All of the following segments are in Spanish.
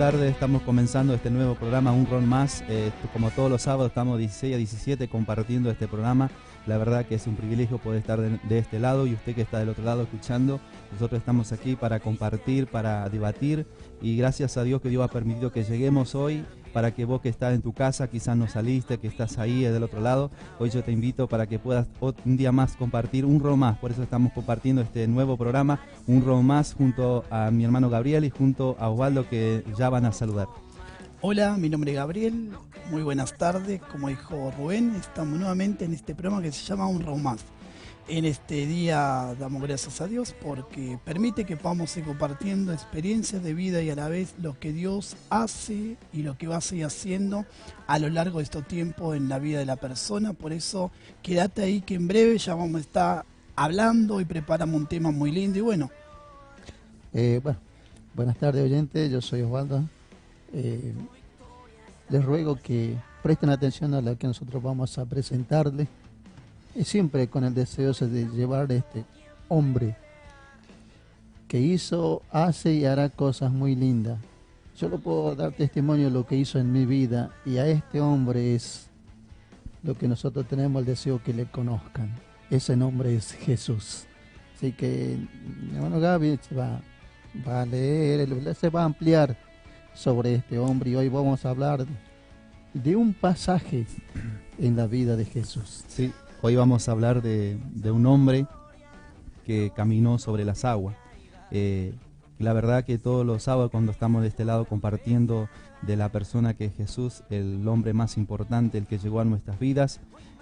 tardes. Estamos comenzando este nuevo programa, Un Ron Más. Como todos los sábados estamos 16 a 17 compartiendo este programa. La verdad que es un privilegio poder estar de este lado y usted que está del otro lado escuchando. Nosotros estamos aquí para compartir, para debatir y gracias a Dios que Dios ha permitido que lleguemos hoy para que vos que estás en tu casa, quizás no saliste, que estás ahí del otro lado, hoy yo te invito para que puedas un día más compartir Un Ron Más. Por eso estamos compartiendo este nuevo programa, Un Ron Más, junto a mi hermano Gabriel y junto a Osvaldo, que ya van a saludar. Hola, mi nombre es Gabriel, muy buenas tardes. Como dijo Rubén, estamos nuevamente en este programa que se llama Un Ron Más. En este día damos gracias a Dios porque permite que podamos ir compartiendo experiencias de vida y a la vez lo que Dios hace y lo que va a seguir haciendo a lo largo de estos tiempos en la vida de la persona. Por eso quédate ahí que en breve ya vamos a estar hablando y preparamos un tema muy lindo y bueno. Buenas tardes oyentes, yo soy Osvaldo. Les ruego que presten atención a lo que nosotros vamos a presentarles. Siempre con el deseo de llevar a este hombre que hizo, hace y hará cosas muy lindas. Yo lo puedo dar testimonio de lo que hizo en mi vida y a este hombre es lo que nosotros tenemos el deseo que le conozcan. Ese nombre es Jesús. Así que mi hermano Gaby va a leer, se va a ampliar sobre este hombre y hoy vamos a hablar de un pasaje en la vida de Jesús. Sí. Hoy vamos a hablar de un hombre que caminó sobre las aguas. La verdad que todos los sábados cuando estamos de este lado compartiendo de la persona que es Jesús, el hombre más importante, el que llegó a nuestras vidas,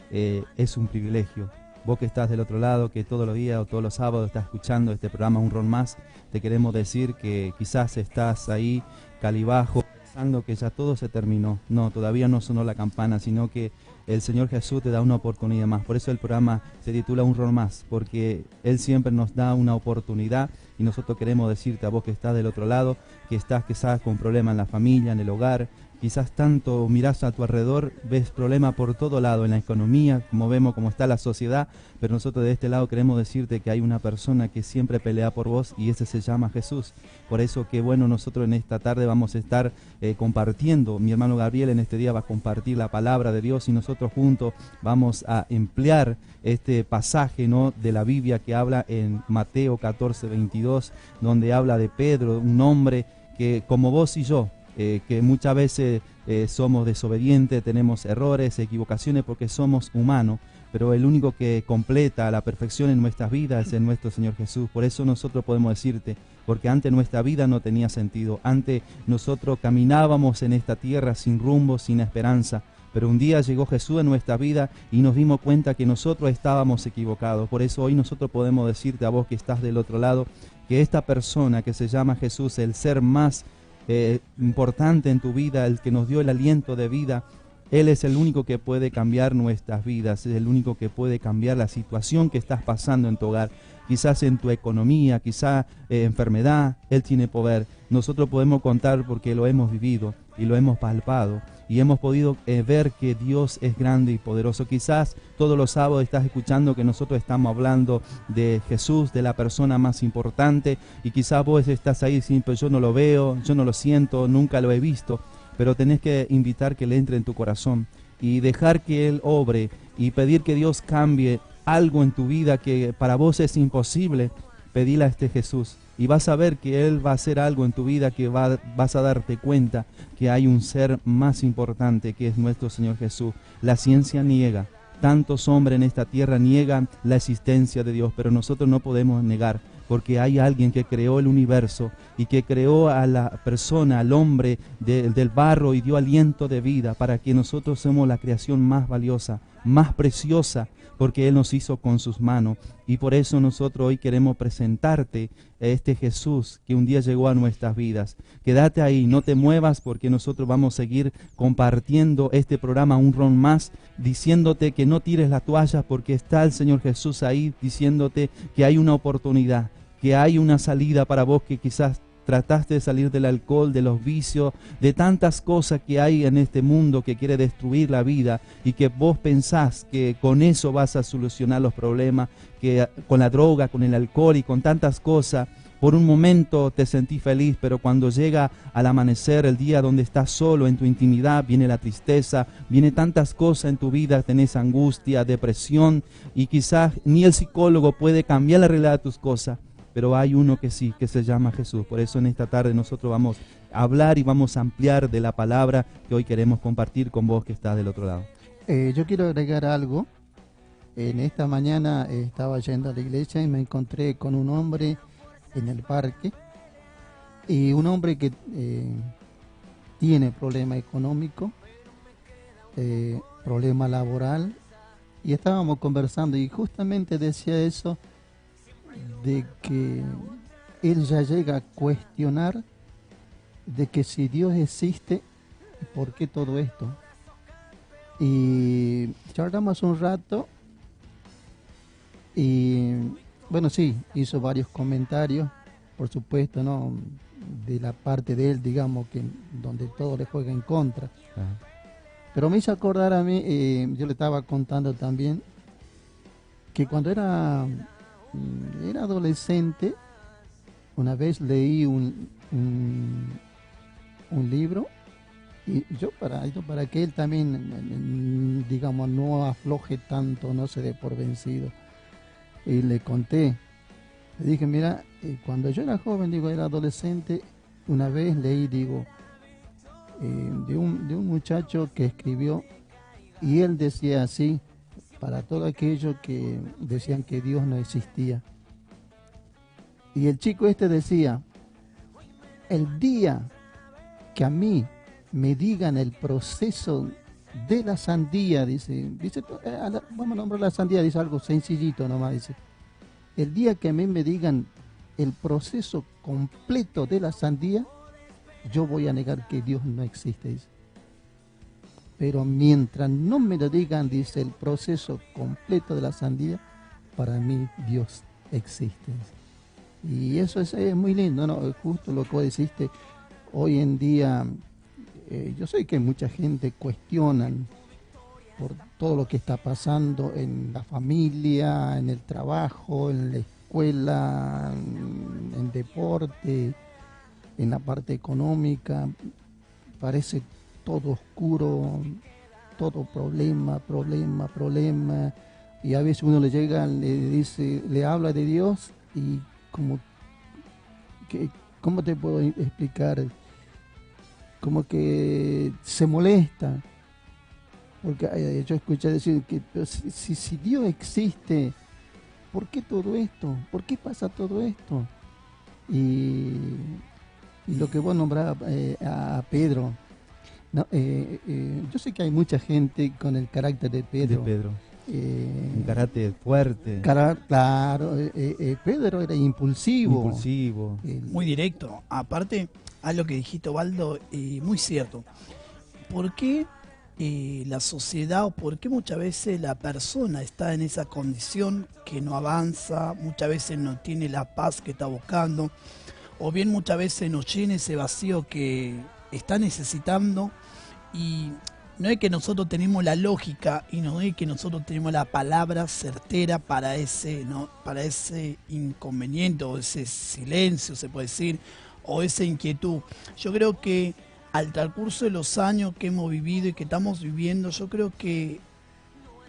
es un privilegio. Vos que estás del otro lado, que todos los días o todos los sábados estás escuchando este programa Un Ron Más, te queremos decir que quizás estás ahí calibajo, pensando que ya todo se terminó. No, todavía no sonó la campana, sino que el Señor Jesús te da una oportunidad más. Por eso el programa se titula Un Ron Más, porque Él siempre nos da una oportunidad y nosotros queremos decirte a vos que estás del otro lado, que estás quizás con problemas en la familia, en el hogar, quizás tanto mirás a tu alrededor, ves problemas por todo lado, en la economía, como vemos cómo está la sociedad, pero nosotros de este lado queremos decirte que hay una persona que siempre pelea por vos y ese se llama Jesús. Por eso que bueno, nosotros en esta tarde vamos a estar compartiendo, mi hermano Gabriel en este día va a compartir la palabra de Dios y nosotros juntos vamos a emplear este pasaje, ¿no?, de la Biblia que habla en Mateo 14:22, donde habla de Pedro, un hombre que como vos y yo, que muchas veces somos desobedientes, tenemos errores, equivocaciones porque somos humanos, pero el único que completa la perfección en nuestras vidas es nuestro Señor Jesús. Por eso nosotros podemos decirte, porque antes nuestra vida no tenía sentido, antes nosotros caminábamos en esta tierra sin rumbo, sin esperanza, pero un día llegó Jesús en nuestra vida y nos dimos cuenta que nosotros estábamos equivocados. Por eso hoy nosotros podemos decirte a vos que estás del otro lado, que esta persona que se llama Jesús, el ser más importante en tu vida, el que nos dio el aliento de vida, Él es el único que puede cambiar nuestras vidas, es el único que puede cambiar la situación que estás pasando en tu hogar, quizás en tu economía, quizás enfermedad. Él tiene poder. Nosotros podemos contar porque lo hemos vivido y lo hemos palpado y hemos podido ver que Dios es grande y poderoso. Quizás todos los sábados estás escuchando que nosotros estamos hablando de Jesús, de la persona más importante, y quizás vos estás ahí diciendo, pero yo no lo veo, yo no lo siento, nunca lo he visto, pero tenés que invitar que Él entre en tu corazón y dejar que Él obre y pedir que Dios cambie algo en tu vida que para vos es imposible. Pedile a este Jesús y vas a ver que Él va a hacer algo en tu vida, que vas a darte cuenta que hay un ser más importante que es nuestro Señor Jesús. La ciencia niega, tantos hombres en esta tierra niegan la existencia de Dios, pero nosotros no podemos negar, porque hay alguien que creó el universo y que creó a la persona, al hombre del barro y dio aliento de vida para que nosotros seamos la creación más valiosa, más preciosa, porque Él nos hizo con sus manos. Y por eso nosotros hoy queremos presentarte a este Jesús que un día llegó a nuestras vidas. Quédate ahí, no te muevas, porque nosotros vamos a seguir compartiendo este programa Un Ron Más, diciéndote que no tires la toalla, porque está el Señor Jesús ahí diciéndote que hay una oportunidad, que hay una salida para vos que quizás trataste de salir del alcohol, de los vicios, de tantas cosas que hay en este mundo que quiere destruir la vida y que vos pensás que con eso vas a solucionar los problemas, que con la droga, con el alcohol y con tantas cosas, por un momento te sentís feliz, pero cuando llega al amanecer, el día donde estás solo en tu intimidad, viene la tristeza, viene tantas cosas en tu vida, tenés angustia, depresión, y quizás ni el psicólogo puede cambiar la realidad de tus cosas, pero hay uno que sí, que se llama Jesús. Por eso en esta tarde nosotros vamos a hablar y vamos a ampliar de la palabra que hoy queremos compartir con vos que estás del otro lado. Yo quiero agregar algo. En esta mañana estaba yendo a la iglesia y me encontré con un hombre en el parque, y un hombre que tiene problema económico, problema laboral, y estábamos conversando y justamente decía eso, de que él ya llega a cuestionar de que si Dios existe, ¿por qué todo esto? Y charlamos un rato y bueno, sí, hizo varios comentarios, por supuesto, ¿no? De la parte de él, digamos, que donde todo le juega en contra. Pero me hizo acordar a mí, yo le estaba contando también, que cuando era adolescente, una vez leí un libro, y yo para que él también, digamos, no afloje tanto, no se dé por vencido. Y le conté, le dije, mira, cuando yo era joven, digo, era adolescente, una vez leí, digo, de un muchacho que escribió, y él decía así, para todo aquello que decían que Dios no existía. Y el chico este decía, el día que a mí me digan el proceso de la sandía, dice, vamos a nombrar la sandía, dice algo sencillito nomás, dice, el día que a mí me digan el proceso completo de la sandía, yo voy a negar que Dios no existe, dice. Pero mientras no me lo digan, dice, el proceso completo de la sandía, para mí Dios existe, dice. Y eso es muy lindo, ¿no? Justo lo que vos dijiste, hoy en día, yo sé que mucha gente cuestiona por todo lo que está pasando en la familia, en el trabajo, en la escuela, en deporte, en la parte económica. Parece todo oscuro, todo problema, y a veces uno le llega, le dice, le habla de Dios y como que, ¿cómo te puedo explicar? Como que se molesta, porque yo escuché decir que si Dios existe, ¿por qué todo esto? ¿Por qué pasa todo esto? Y lo que vos nombrabas a Pedro, no, yo sé que hay mucha gente con el carácter de Pedro. Un carácter fuerte. Claro, Pedro era impulsivo. Muy directo. Aparte, a lo que dijiste, Waldo, muy cierto. ¿Por qué la sociedad o por qué muchas veces la persona está en esa condición que no avanza, muchas veces no tiene la paz que está buscando, o bien muchas veces nos llena ese vacío que está necesitando? Y no es que nosotros tenemos la lógica y no es que nosotros tenemos la palabra certera para ese inconveniente o ese silencio, se puede decir, o esa inquietud. Yo creo que al transcurso de los años que hemos vivido y que estamos viviendo, yo creo que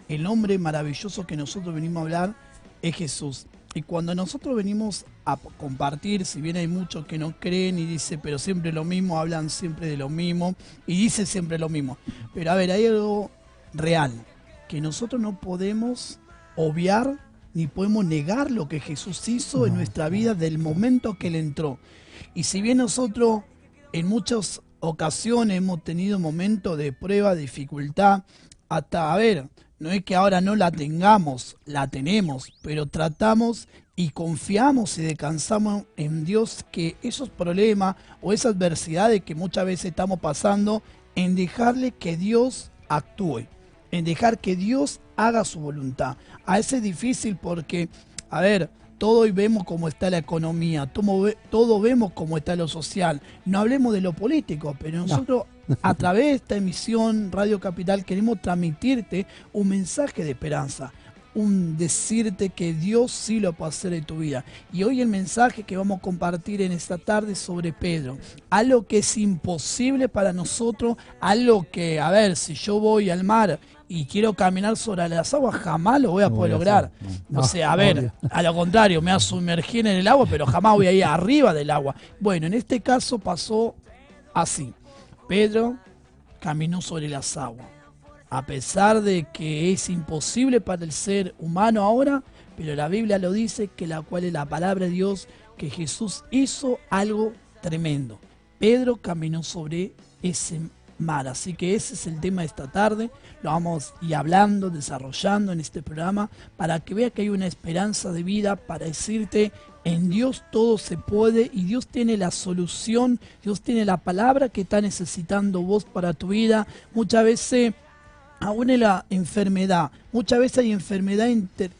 el hombre maravilloso que nosotros venimos a hablar es Jesús. Y cuando nosotros venimos a compartir, si bien hay muchos que no creen y dicen, pero siempre lo mismo, hablan siempre de lo mismo y dicen siempre lo mismo. Pero a ver, hay algo real, que nosotros no podemos obviar ni podemos negar lo que Jesús hizo en nuestra vida del momento que Él entró. Y si bien nosotros en muchas ocasiones hemos tenido momentos de prueba, de dificultad, hasta, a ver, no es que ahora no la tengamos, la tenemos, pero tratamos y confiamos y descansamos en Dios que esos problemas o esas adversidades que muchas veces estamos pasando, en dejarle que Dios actúe, en dejar que Dios haga su voluntad. A veces es difícil porque, a ver, todo y vemos cómo está la economía, todo vemos cómo está lo social. No hablemos de lo político, pero nosotros a través de esta emisión Radio Capital queremos transmitirte un mensaje de esperanza, un decirte que Dios sí lo puede hacer en tu vida. Y hoy el mensaje que vamos a compartir en esta tarde es sobre Pedro, algo que es imposible para nosotros, algo que, a ver, si yo voy al mar y quiero caminar sobre las aguas, jamás lo voy a poder lograr. O sea, a ver, a lo contrario, me voy a sumergir en el agua, pero jamás voy a ir arriba del agua. Bueno, en este caso pasó así. Pedro caminó sobre las aguas. A pesar de que es imposible para el ser humano ahora, pero la Biblia lo dice, que la cual es la palabra de Dios, que Jesús hizo algo tremendo. Pedro caminó sobre ese mar, así que ese es el tema de esta tarde. Lo vamos a ir hablando, desarrollando en este programa, para que vea que hay una esperanza de vida, para decirte, en Dios todo se puede y Dios tiene la solución, Dios tiene la palabra que está necesitando vos para tu vida. Muchas veces aún en la enfermedad, muchas veces hay enfermedad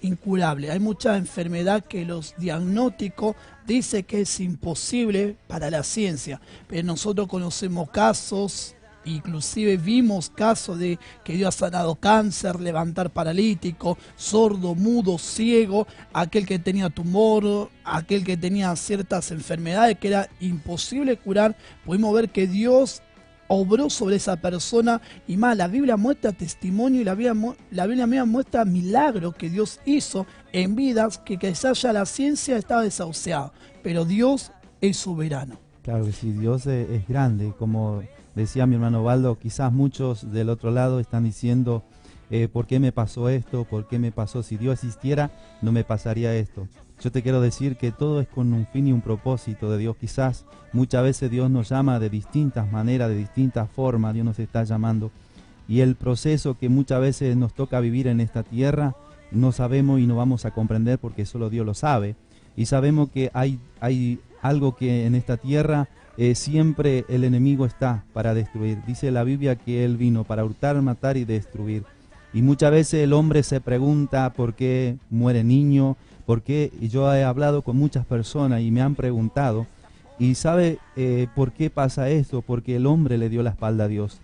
incurable, hay mucha enfermedad que los diagnósticos dicen que es imposible para la ciencia, pero nosotros conocemos casos, inclusive vimos casos de que Dios ha sanado cáncer, levantar paralítico, sordo, mudo, ciego, aquel que tenía tumor, aquel que tenía ciertas enfermedades que era imposible curar. Pudimos ver que Dios obró sobre esa persona, y más, la Biblia muestra testimonio y la Biblia misma muestra milagros que Dios hizo en vidas que quizás ya la ciencia estaba desahuciada, pero Dios es soberano. Claro que sí, Dios es grande, como decía mi hermano Baldo. Quizás muchos del otro lado están diciendo, ¿por qué me pasó esto? ¿Por qué me pasó? Si Dios existiera, no me pasaría esto. Yo te quiero decir que todo es con un fin y un propósito de Dios. Quizás muchas veces Dios nos llama de distintas maneras, de distintas formas, Dios nos está llamando. Y el proceso que muchas veces nos toca vivir en esta tierra, no sabemos y no vamos a comprender porque solo Dios lo sabe. Y sabemos que hay algo que en esta tierra siempre el enemigo está para destruir. Dice la Biblia que Él vino para hurtar, matar y destruir. Y muchas veces el hombre se pregunta por qué muere niño, por qué. Y yo he hablado con muchas personas y me han preguntado. ¿Y sabe por qué pasa esto? Porque el hombre le dio la espalda a Dios.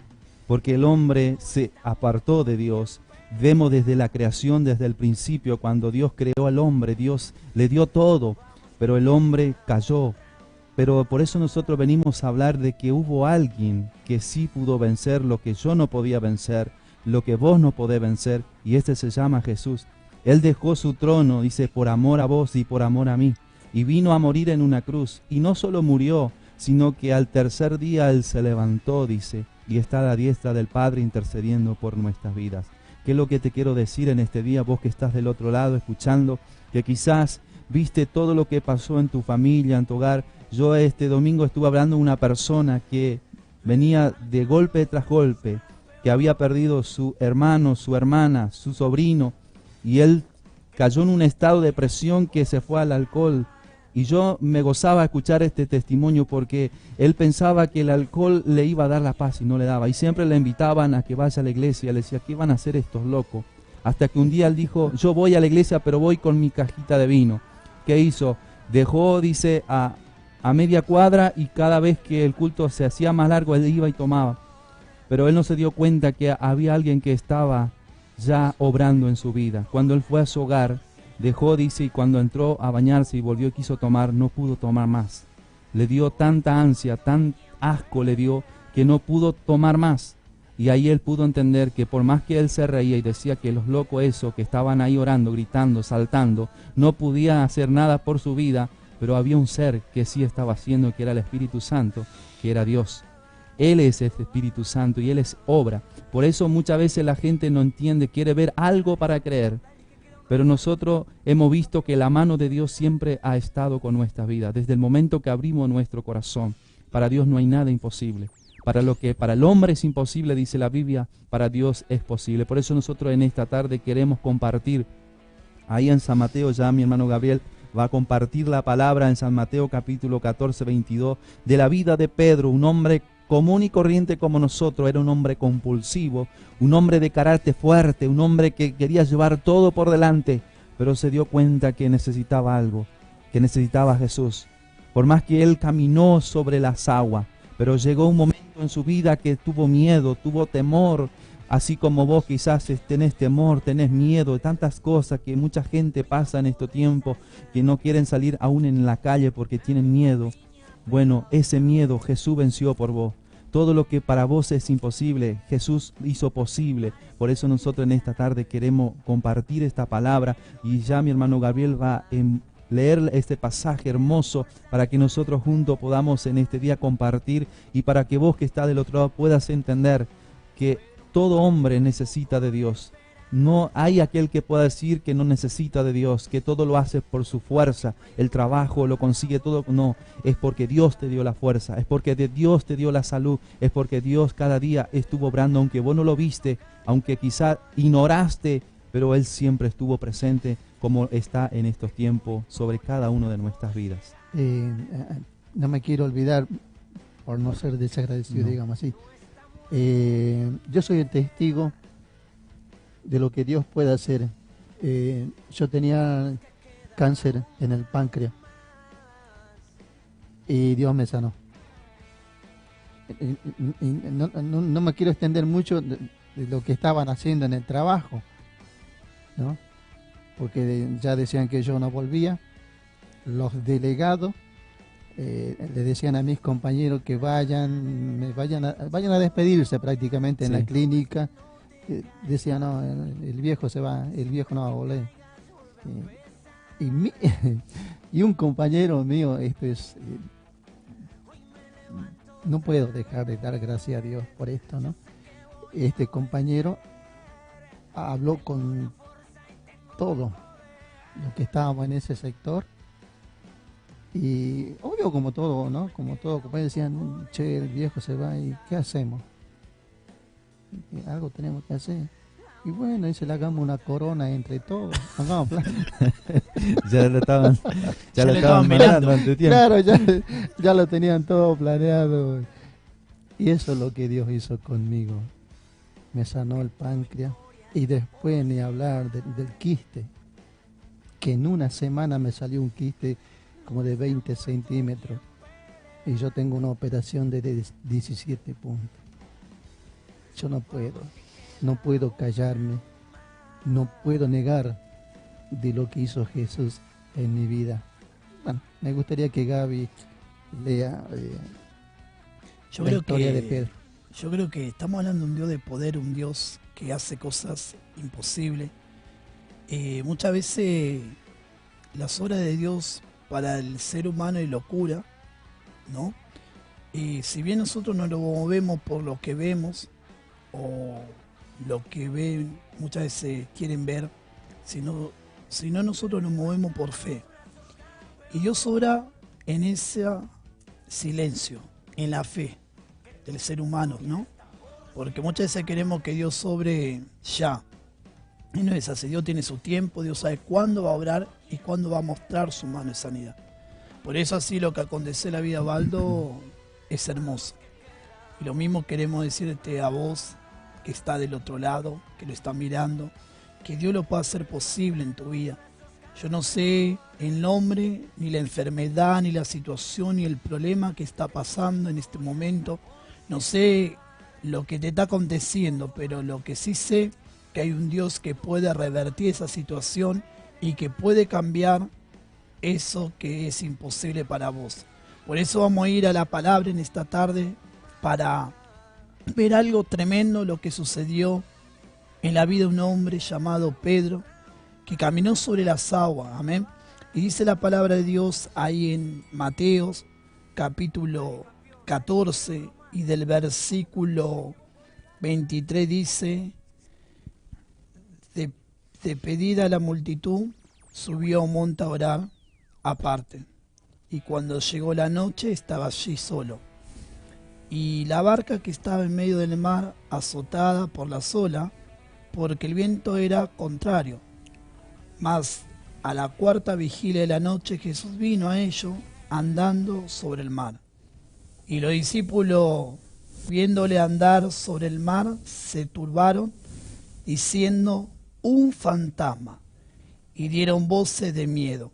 Porque el hombre se apartó de Dios. Vemos desde la creación, desde el principio, cuando Dios creó al hombre, Dios le dio todo, pero el hombre cayó. Pero por eso nosotros venimos a hablar de que hubo alguien que sí pudo vencer lo que yo no podía vencer, lo que vos no podés vencer, y este se llama Jesús. Él dejó su trono, dice, por amor a vos y por amor a mí, y vino a morir en una cruz. Y no solo murió, sino que al tercer día Él se levantó, dice, y está a la diestra del Padre intercediendo por nuestras vidas. ¿Qué es lo que te quiero decir en este día, vos que estás del otro lado escuchando, que quizás viste todo lo que pasó en tu familia, en tu hogar? Yo este domingo estuve hablando de una persona que venía de golpe tras golpe, que había perdido su hermano, su hermana, su sobrino, y él cayó en un estado de depresión que se fue al alcohol. Y yo me gozaba escuchar este testimonio porque él pensaba que el alcohol le iba a dar la paz y no le daba. Y siempre le invitaban a que vaya a la iglesia. Le decía, ¿qué van a hacer estos locos? Hasta que un día él dijo, yo voy a la iglesia, pero voy con mi cajita de vino. ¿Qué hizo? Dejó, dice, a media cuadra, y cada vez que el culto se hacía más largo, él iba y tomaba. Pero él no se dio cuenta que había alguien que estaba ya obrando en su vida. Cuando él fue a su hogar, dejó, dice, y cuando entró a bañarse y volvió y quiso tomar, no pudo tomar más. Le dio tanta ansia, tan asco le dio, que no pudo tomar más. Y ahí él pudo entender que por más que él se reía y decía que los locos esos que estaban ahí orando, gritando, saltando, no podían hacer nada por su vida, pero había un ser que sí estaba haciendo, que era el Espíritu Santo, que era Dios. Él es este Espíritu Santo y Él es obra. Por eso muchas veces la gente no entiende, quiere ver algo para creer. Pero nosotros hemos visto que la mano de Dios siempre ha estado con nuestra vida. Desde el momento que abrimos nuestro corazón, para Dios no hay nada imposible. Para lo que para el hombre es imposible, dice la Biblia, para Dios es posible. Por eso nosotros en esta tarde queremos compartir, ahí en San Mateo, ya mi hermano Gabriel va a compartir la palabra en San Mateo capítulo 14, 22, de la vida de Pedro, un hombre común y corriente como nosotros. Era un hombre compulsivo, un hombre de carácter fuerte, un hombre que quería llevar todo por delante, pero se dio cuenta que necesitaba algo, que necesitaba a Jesús. Por más que él caminó sobre las aguas, pero llegó un momento en su vida que tuvo miedo, tuvo temor, así como vos quizás tenés temor, tenés miedo de tantas cosas que mucha gente pasa en estos tiempos, que no quieren salir aún en la calle porque tienen miedo. Bueno, ese miedo Jesús venció por vos. Todo lo que para vos es imposible, Jesús hizo posible. Por eso nosotros en esta tarde queremos compartir esta palabra, y ya mi hermano Gabriel va a leer este pasaje hermoso para que nosotros juntos podamos en este día compartir, y para que vos que estás del otro lado puedas entender que todo hombre necesita de Dios. No hay aquel que pueda decir que no necesita de Dios, que todo lo hace por su fuerza, el trabajo lo consigue todo. No, es porque Dios te dio la fuerza, es porque de Dios te dio la salud, es porque Dios cada día estuvo obrando, aunque vos no lo viste, aunque quizá ignoraste, pero Él siempre estuvo presente, como está en estos tiempos sobre cada una de nuestras vidas. No me quiero olvidar, por no ser desagradecido, digamos así. Yo soy el testigo de lo que Dios puede hacer. Yo tenía cáncer en el páncreas y Dios me sanó. No me quiero extender mucho de lo que estaban haciendo en el trabajo, ¿no? Porque ya decían que yo no volvía. Los delegados le decían a mis compañeros que vayan a despedirse prácticamente en la clínica. Decían, no, el viejo se va, el viejo no va a volver. Y un compañero mío, no puedo dejar de dar gracias a Dios por esto, ¿no? Este compañero habló con todo lo que estábamos en ese sector, y obvio, como todo, ¿no? Como todo, como decían, che, el viejo se va, ¿y qué hacemos? Y algo tenemos que hacer. Y bueno, y se le hagamos una corona entre todos. Ya lo estaban mirando ante tiempo. Claro, ya lo tenían todo planeado. Y eso es lo que Dios hizo conmigo. Me sanó el páncreas. Y después ni hablar del quiste. Que en una semana me salió un quiste como de 20 centímetros. Y yo tengo una operación de 17 puntos. Yo no puedo callarme, no puedo negar de lo que hizo Jesús en mi vida. Bueno, me gustaría que Gaby lea la historia de Pedro. Yo creo que estamos hablando de un Dios de poder, un Dios que hace cosas imposibles. Muchas veces las obras de Dios para el ser humano es locura, ¿no? Si bien nosotros no lo movemos por lo que vemos, o lo que ven, muchas veces quieren ver, sino nosotros nos movemos por fe. Y Dios obra en ese silencio, en la fe del ser humano, ¿no? Porque muchas veces queremos que Dios obre ya. Y no es así. Dios tiene su tiempo, Dios sabe cuándo va a obrar y cuándo va a mostrar su mano de sanidad. Por eso así lo que acontece en la vida de Baldo es hermoso. Y lo mismo queremos decirte a vos que está del otro lado, que lo está mirando, que Dios lo pueda hacer posible en tu vida. Yo no sé el nombre, ni la enfermedad, ni la situación, ni el problema que está pasando en este momento. No sé lo que te está aconteciendo, pero lo que sí sé, que hay un Dios que puede revertir esa situación y que puede cambiar eso que es imposible para vos. Por eso vamos a ir a la palabra en esta tarde, para ver algo tremendo, lo que sucedió en la vida de un hombre llamado Pedro, que caminó sobre las aguas, amén. Y dice la palabra de Dios ahí en Mateos capítulo 14 y del versículo 23 dice: de pedida a la multitud, subió a un monte a orar aparte, y cuando llegó la noche estaba allí solo. Y la barca que estaba en medio del mar, azotada por las olas, porque el viento era contrario. Mas a la cuarta vigilia de la noche Jesús vino a ellos andando sobre el mar. Y los discípulos, viéndole andar sobre el mar, se turbaron, diciendo: un fantasma. y dieron voces de miedo.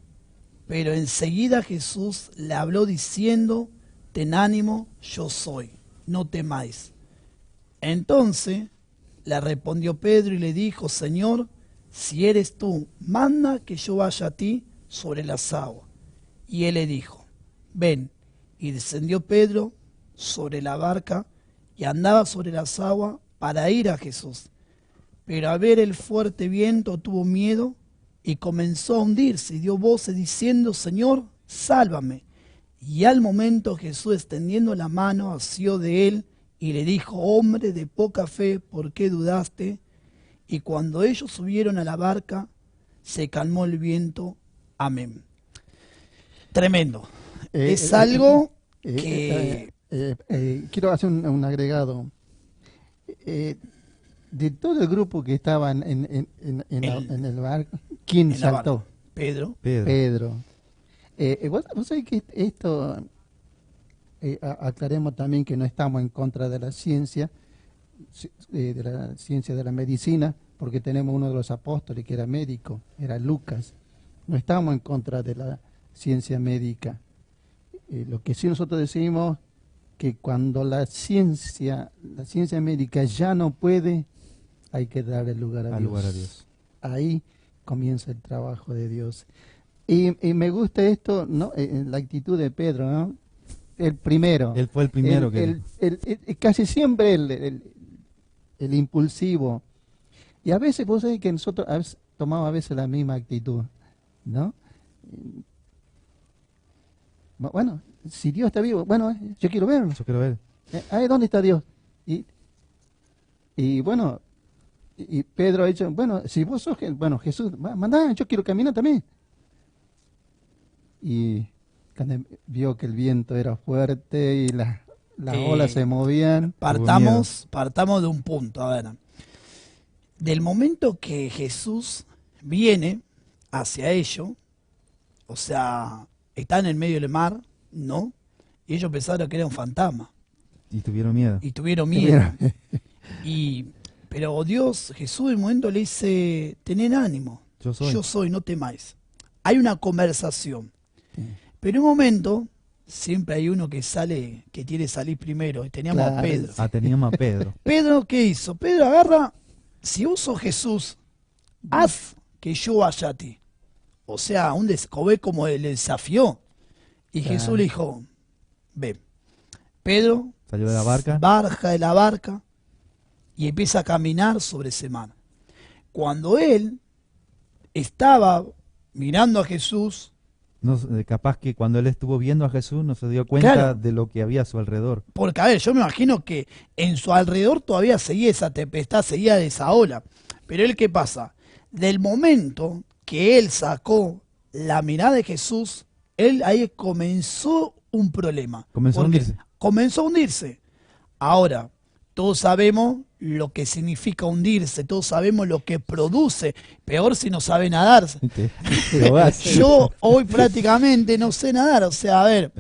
Pero enseguida Jesús le habló diciendo, ten ánimo, yo soy, no temáis. Entonces le respondió Pedro y le dijo, Señor, si eres tú, manda que yo vaya a ti sobre las aguas. Y él le dijo, ven. Y descendió Pedro sobre la barca y andaba sobre las aguas para ir a Jesús. Pero al ver el fuerte viento tuvo miedo y comenzó a hundirse y dio voces diciendo, Señor, sálvame. Y al momento Jesús, extendiendo la mano, asió de él y le dijo, hombre de poca fe, ¿por qué dudaste? Y cuando ellos subieron a la barca, se calmó el viento. Amén. Tremendo. Es algo que... quiero hacer un agregado. De todo el grupo que estaba en el barco, ¿quién saltó? Pedro. Pedro. Vos sabés que esto, aclaremos también que no estamos en contra de la ciencia de la medicina, porque tenemos uno de los apóstoles que era médico, era Lucas. No estamos en contra de la ciencia médica. Lo que sí nosotros decimos que cuando la ciencia médica ya no puede, hay que darle lugar a Dios. Ahí comienza el trabajo de Dios. Y me gusta esto, ¿no? La actitud de Pedro, ¿no? El primero. Él fue el primero casi siempre el impulsivo. Y a veces vos sabés que nosotros tomamos a veces la misma actitud, ¿no? Bueno, si Dios está vivo, bueno, yo quiero verlo. Yo quiero ver. ¿Dónde está Dios? Y bueno, y Pedro ha dicho, bueno, si vos sos, bueno, Jesús, mandá, yo quiero caminar también. Y cuando vio que el viento era fuerte y las olas se movían. Partamos de un punto, a ver. Del momento que Jesús viene hacia ellos, o sea, está en el medio del mar, ¿no? Y ellos pensaron que era un fantasma. Y tuvieron miedo. Pero Dios, Jesús, en un momento le dice, tened ánimo, yo soy, no temáis. Hay una conversación. Pero en un momento, siempre hay uno que quiere salir primero. Y teníamos a Pedro. Teníamos a Pedro. ¿Pedro qué hizo? Pedro agarra, si vos sos Jesús, haz que yo vaya a ti. O sea, ve como le desafió. Y Jesús le dijo, ven. Pedro salió de la barca. Baja de la barca y empieza a caminar sobre ese mar. Cuando él estaba mirando a Jesús, capaz que cuando él estuvo viendo a Jesús no se dio cuenta de lo que había a su alrededor. Porque, a ver, yo me imagino que en su alrededor todavía seguía esa tempestad, seguía esa ola. Pero él, ¿qué pasa? Del momento que él sacó la mirada de Jesús, él ahí comenzó un problema. Comenzó a hundirse. Ahora, todos sabemos lo que significa hundirse, todos sabemos lo que produce. Peor si no sabe nadar. Yo hoy prácticamente no sé nadar. O sea, a ver,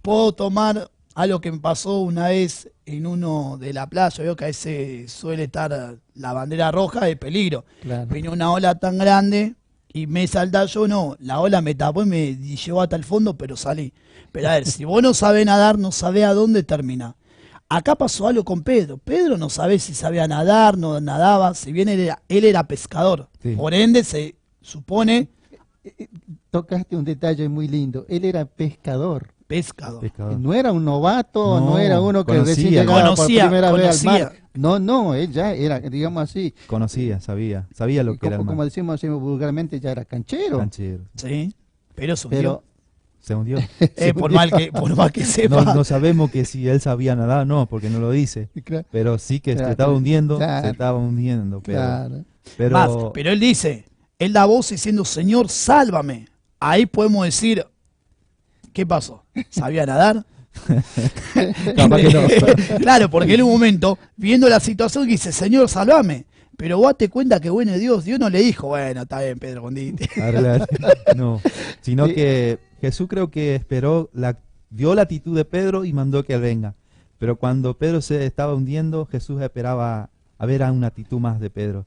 puedo tomar algo que me pasó una vez en uno de la playa. Veo que a veces suele estar la bandera roja de peligro. Claro. Vino una ola tan grande y me salta yo, no. La ola me tapó y me llevó hasta el fondo, pero salí. Pero a ver, si vos no sabés nadar, no sabés a dónde terminar. Acá pasó algo con Pedro. Pedro no sabe si sabía nadar, no nadaba, si bien él era pescador. Sí. Por ende, se supone... Tocaste un detalle muy lindo. Él era pescador. Pescador. No era un novato, no era uno que recién llegaba por primera vez al mar. No, él ya era, digamos así. Conocía, sabía lo que era el mar. Como decimos vulgarmente, ya era canchero. Sí, pero subió. Se hundió. Por mal que sepa. No sabemos que si él sabía nadar, no, porque no lo dice. Claro. Pero sí que se estaba hundiendo, Claro. Pero él dice, él da voz diciendo, Señor, sálvame. Ahí podemos decir, ¿qué pasó? ¿Sabía nadar? Capaz que no. Claro, porque en un momento, viendo la situación, dice, Señor, sálvame. Pero vos te cuenta que bueno Dios no le dijo, bueno, está bien, Pedro, condite. No, sino que Jesús creo que vio la actitud de Pedro y mandó que él venga. Pero cuando Pedro se estaba hundiendo, Jesús esperaba a ver una actitud más de Pedro.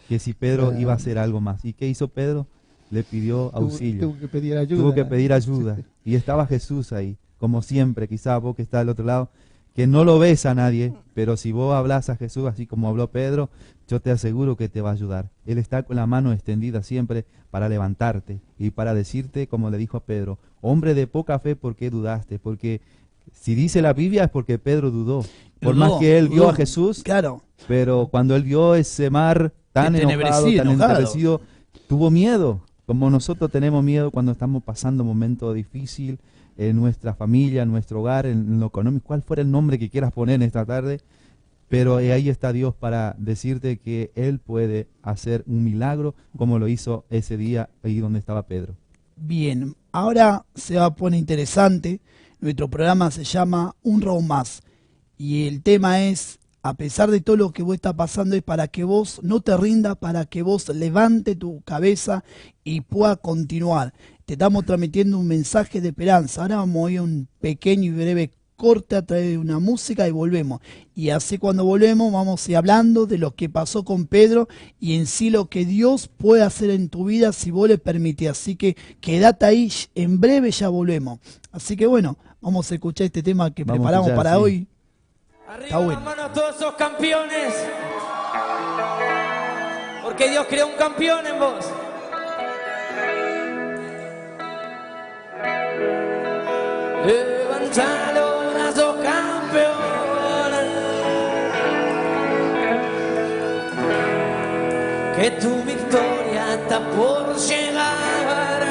Que si Pedro iba a hacer algo más. ¿Y qué hizo Pedro? le pidió auxilio. Tuvo que pedir ayuda. Tuvo que pedir ayuda. Sí, sí. Y estaba Jesús ahí, como siempre, quizás vos que estás del otro lado, que no lo ves a nadie, pero si vos hablas a Jesús así como habló Pedro, yo te aseguro que te va a ayudar. Él está con la mano extendida siempre para levantarte y para decirte, como le dijo a Pedro, hombre de poca fe, ¿por qué dudaste? Porque si dice la Biblia es porque Pedro dudó. Por más que él vio a Jesús, claro, pero cuando él vio ese mar tan enojado, tan enterecido, tuvo miedo, como nosotros tenemos miedo cuando estamos pasando un momento difícil en nuestra familia, en nuestro hogar, en lo económico, cuál fuera el nombre que quieras poner en esta tarde, pero ahí está Dios para decirte que Él puede hacer un milagro como lo hizo ese día ahí donde estaba Pedro. Bien, ahora se va a poner interesante. Nuestro programa se llama Un Round Más y el tema es, a pesar de todo lo que vos está pasando, es para que vos no te rindas, para que vos levante tu cabeza y pueda continuar. Te estamos transmitiendo un mensaje de esperanza. Ahora vamos a ir a un pequeño y breve corte a través de una música y volvemos. Y así cuando volvemos vamos a ir hablando de lo que pasó con Pedro y en sí lo que Dios puede hacer en tu vida si vos le permitís. Así que quédate ahí, en breve ya volvemos. Así que bueno, vamos a escuchar este tema que preparamos para hoy. Arriba las manos todos esos campeones, porque Dios creó un campeón en vos. Levanta los brazos, campeón, que tu victoria está por llegar.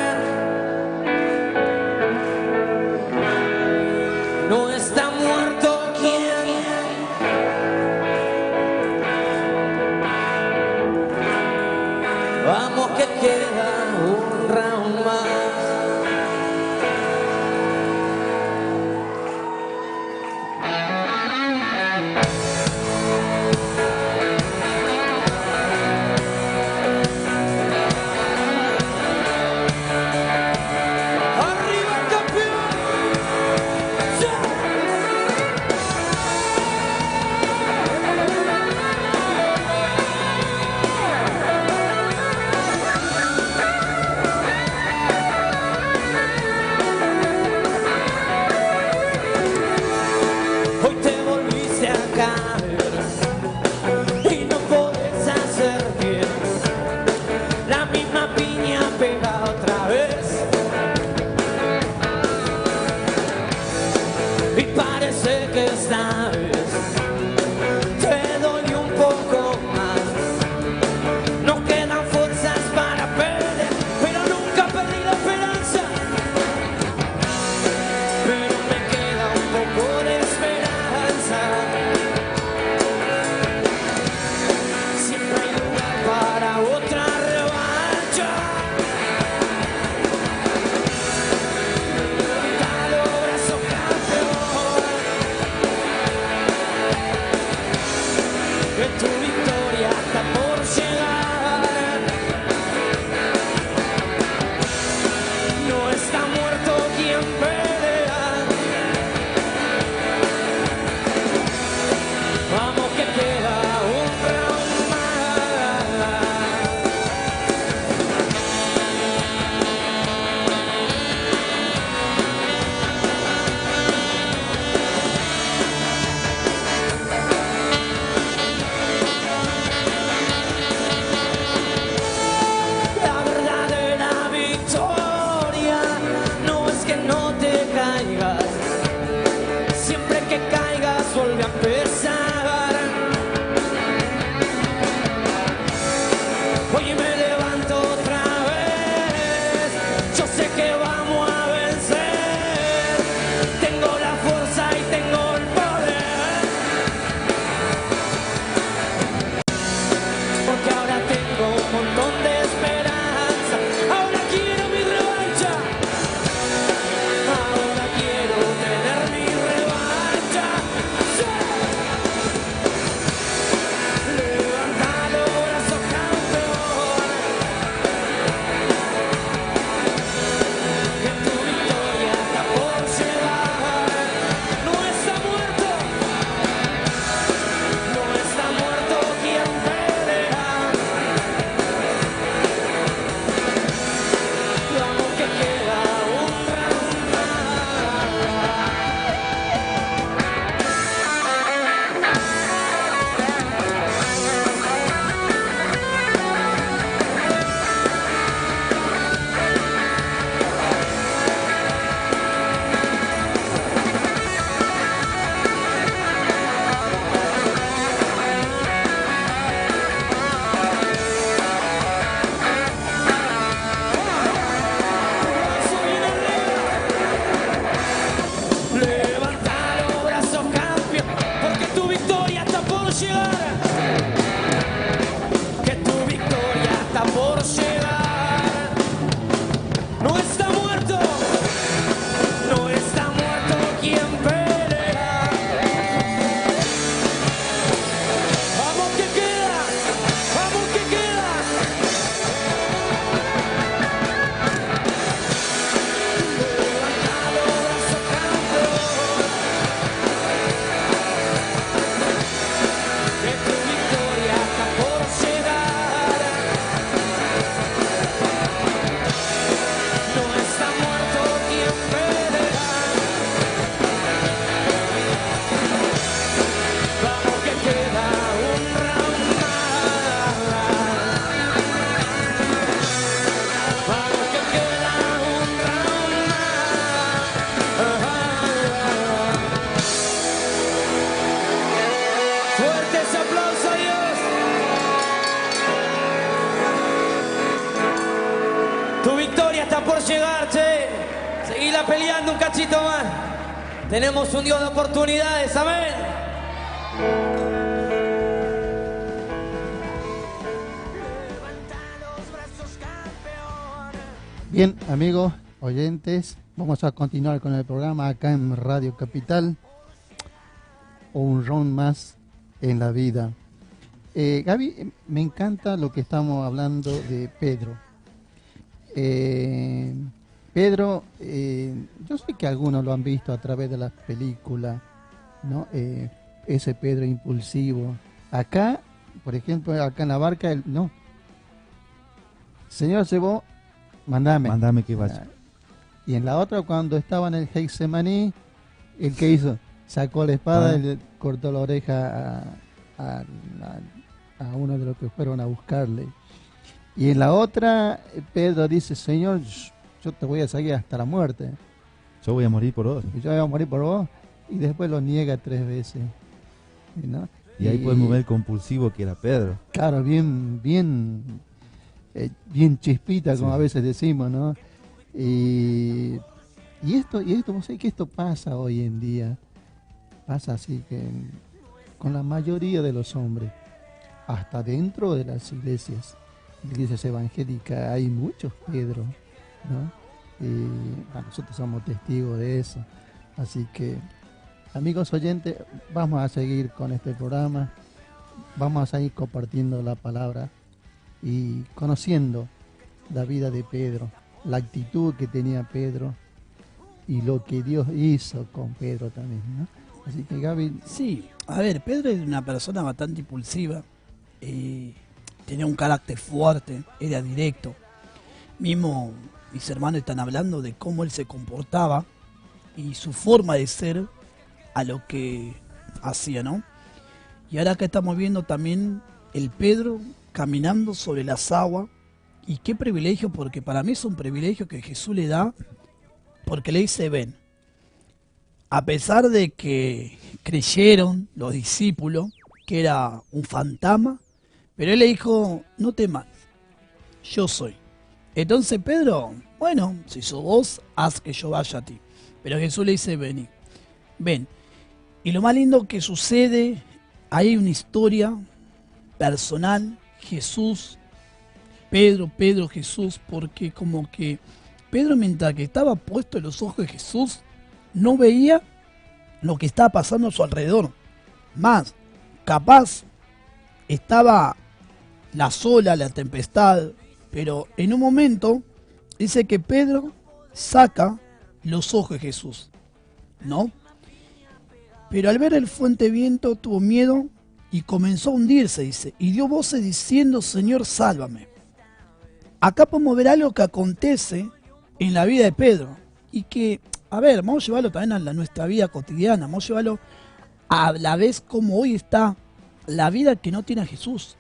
No está muerto quien vamos que queda un round más. llegar, che. Seguila peleando un cachito más. Tenemos un Dios de oportunidades, amén. Bien, amigos, oyentes, vamos a continuar con el programa acá en Radio Capital. Un round más en la vida. Gaby, me encanta lo que estamos hablando de Pedro. Pedro, yo sé que algunos lo han visto a través de las películas, ¿no? Ese Pedro impulsivo. Acá, por ejemplo, acá en la barca, no. Señor Cebó, Mándame que vaya. Y en la otra, cuando estaba en el Getsemaní, ¿el que hizo? Sacó la espada y le cortó la oreja a uno de los que fueron a buscarle. Y en la otra, Pedro dice, Señor, yo te voy a seguir hasta la muerte. Yo voy a morir por vos. Yo voy a morir por vos. Y después lo niega 3 veces, ¿no? Y ahí podemos ver el compulsivo que era Pedro. Claro, bien chispita, como a veces decimos, ¿no? Y esto, vos sabés que esto pasa hoy en día. Pasa así que con la mayoría de los hombres, hasta dentro de las iglesias evangélicas, hay muchos Pedro, ¿no? Y nosotros somos testigos de eso. Así que, amigos oyentes, vamos a seguir con este programa. Vamos a seguir compartiendo la palabra y conociendo la vida de Pedro, la actitud que tenía Pedro y lo que Dios hizo con Pedro también, ¿no? Así que Gaby... Sí, a ver, Pedro es una persona bastante impulsiva, tenía un carácter fuerte, era directo. Mismo mis hermanos están hablando de cómo él se comportaba y su forma de ser a lo que hacía, ¿no? Y ahora que estamos viendo también el Pedro caminando sobre las aguas, y qué privilegio, porque para mí es un privilegio que Jesús le da, porque le dice, ven. A pesar de que creyeron los discípulos que era un fantasma, pero él le dijo, no temas, yo soy. Entonces Pedro, bueno, si sos vos, haz que yo vaya a ti. Pero Jesús le dice, vení, ven. Y lo más lindo que sucede, hay una historia personal, Jesús, Pedro, Jesús, porque como que Pedro, mientras que estaba puesto en los ojos de Jesús, no veía lo que estaba pasando a su alrededor. Más, capaz estaba la ola, la tempestad, pero en un momento dice que Pedro saca los ojos de Jesús, ¿no? Pero al ver el fuerte viento tuvo miedo y comenzó a hundirse, dice, y dio voces diciendo, Señor, sálvame. Acá podemos ver algo que acontece en la vida de Pedro y que, a ver, vamos a llevarlo también a nuestra vida cotidiana, vamos a llevarlo a la vez como hoy está la vida que no tiene a Jesús.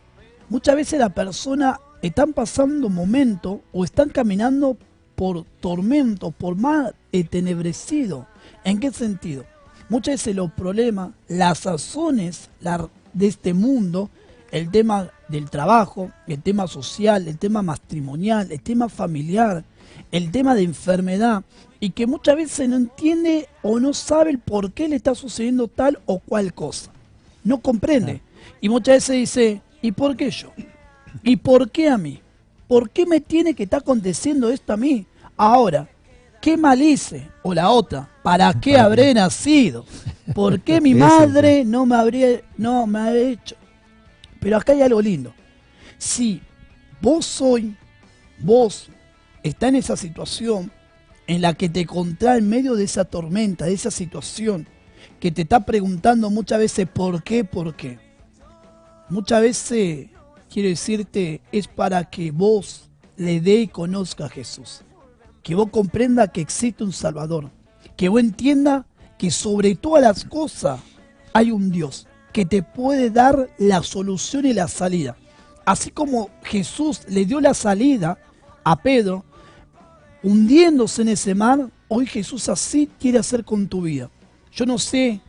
Muchas veces las personas están pasando momentos o están caminando por tormento, por más tenebrecido. ¿En qué sentido? Muchas veces los problemas, las razones de este mundo, el tema del trabajo, el tema social, el tema matrimonial, el tema familiar, el tema de enfermedad, y que muchas veces no entiende o no sabe el por qué le está sucediendo tal o cual cosa. No comprende. Y muchas veces dice, ¿y por qué yo? ¿Y por qué a mí? ¿Por qué me tiene que estar aconteciendo esto a mí? Ahora, ¿qué mal hice? O la otra, ¿para qué habré nacido? ¿Por qué mi madre no me ha hecho? Pero acá hay algo lindo. Si vos está en esa situación en la que te encontrás en medio de esa tormenta, de esa situación, que te está preguntando muchas veces ¿por qué? Muchas veces, quiero decirte, es para que vos le dé y conozca a Jesús. Que vos comprenda que existe un Salvador. Que vos entienda que sobre todas las cosas hay un Dios que te puede dar la solución y la salida. Así como Jesús le dio la salida a Pedro, hundiéndose en ese mar, hoy Jesús así quiere hacer con tu vida. Yo no sé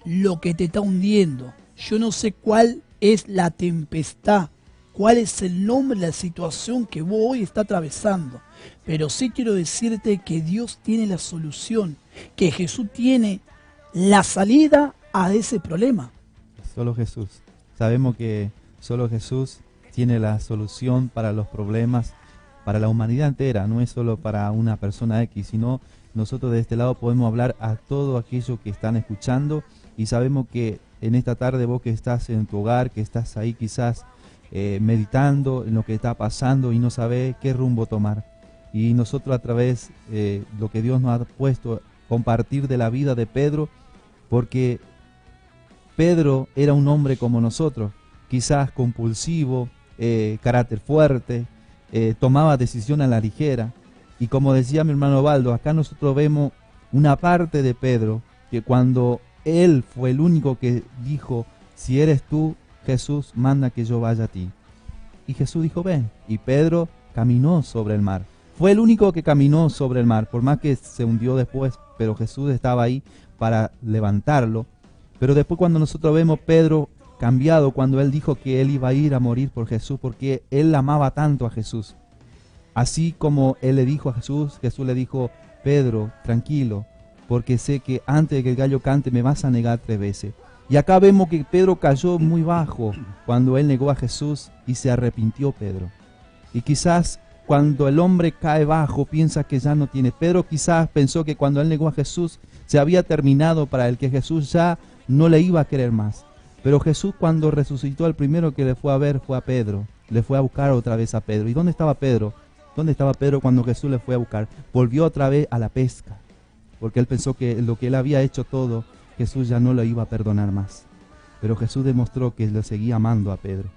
lo que te está hundiendo, yo no sé cuál es la tempestad cuál es el nombre de la situación que vos hoy está atravesando. Pero sí quiero decirte que Dios tiene la solución, que Jesús tiene la salida a ese problema. Solo Jesús. Sabemos que solo Jesús tiene la solución para los problemas, para la humanidad entera, no es solo para una persona X, sino nosotros de este lado podemos hablar a todo aquello que están escuchando, y sabemos que en esta tarde vos que estás en tu hogar, que estás ahí quizás meditando en lo que está pasando y no sabés qué rumbo tomar. Y nosotros a través de lo que Dios nos ha puesto, compartir de la vida de Pedro, porque Pedro era un hombre como nosotros, quizás compulsivo, carácter fuerte, tomaba decisión a la ligera. Y como decía mi hermano Baldo, acá nosotros vemos una parte de Pedro, que cuando él fue el único que dijo, si eres tú, Jesús, manda que yo vaya a ti. Y Jesús dijo, ven. Y Pedro caminó sobre el mar. Fue el único que caminó sobre el mar, por más que se hundió después, pero Jesús estaba ahí para levantarlo. Pero después cuando nosotros vemos Pedro cambiado, cuando él dijo que él iba a ir a morir por Jesús, porque él amaba tanto a Jesús. Así como él le dijo a Jesús, Jesús le dijo, Pedro, tranquilo, porque sé que antes de que el gallo cante me vas a negar 3 veces. Y acá vemos que Pedro cayó muy bajo cuando él negó a Jesús y se arrepintió Pedro. Y quizás cuando el hombre cae bajo piensa que ya no tiene. Pedro quizás pensó que cuando él negó a Jesús se había terminado para él, que Jesús ya no le iba a querer más. Pero Jesús cuando resucitó, el primero que le fue a ver fue a Pedro. Le fue a buscar otra vez a Pedro. ¿Y dónde estaba Pedro? ¿Dónde estaba Pedro cuando Jesús le fue a buscar? Volvió otra vez a la pesca, porque él pensó que lo que él había hecho todo, Jesús ya no lo iba a perdonar más. Pero Jesús demostró que lo seguía amando a Pedro.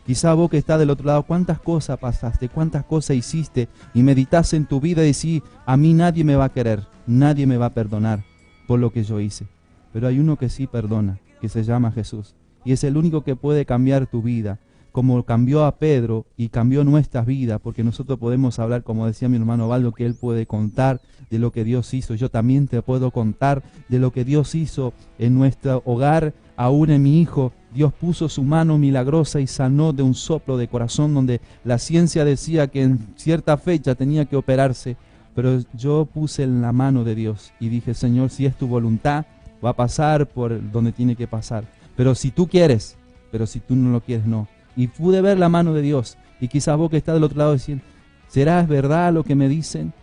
Quizá vos que estás del otro lado, ¿cuántas cosas pasaste? ¿Cuántas cosas hiciste? Y meditas en tu vida y decís, a mí nadie me va a querer, nadie me va a perdonar por lo que yo hice. Pero hay uno que sí perdona, que se llama Jesús. Y es el único que puede cambiar tu vida, como cambió a Pedro y cambió nuestras vidas, porque nosotros podemos hablar, como decía mi hermano Baldo, que él puede contar de lo que Dios hizo. Yo también te puedo contar de lo que Dios hizo en nuestro hogar, aún en mi hijo. Dios puso su mano milagrosa y sanó de un soplo de corazón, donde la ciencia decía que en cierta fecha tenía que operarse, pero yo puse en la mano de Dios y dije, Señor, si es tu voluntad, va a pasar por donde tiene que pasar. Pero si tú quieres, pero si tú no lo quieres, no. Y pude ver la mano de Dios. Y quizás vos que estás del otro lado diciendo, ¿será verdad lo que me dicen?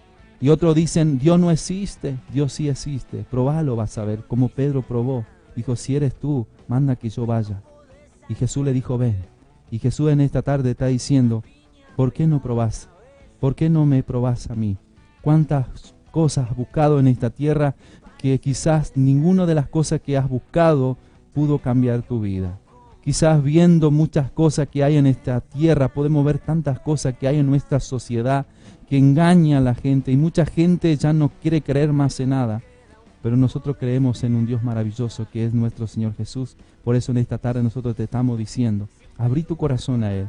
Y otros dicen, Dios no existe. Dios sí existe. Probalo, vas a ver, como Pedro probó. Dijo, si eres tú, manda que yo vaya. Y Jesús le dijo, ven. Y Jesús en esta tarde está diciendo, ¿por qué no probás? ¿Por qué no me probás a mí? ¿Cuántas cosas has buscado en esta tierra que quizás ninguna de las cosas que has buscado pudo cambiar tu vida? Quizás viendo muchas cosas que hay en esta tierra, podemos ver tantas cosas que hay en nuestra sociedad que engaña a la gente y mucha gente ya no quiere creer más en nada. Pero nosotros creemos en un Dios maravilloso que es nuestro Señor Jesús. Por eso en esta tarde nosotros te estamos diciendo, abrí tu corazón a Él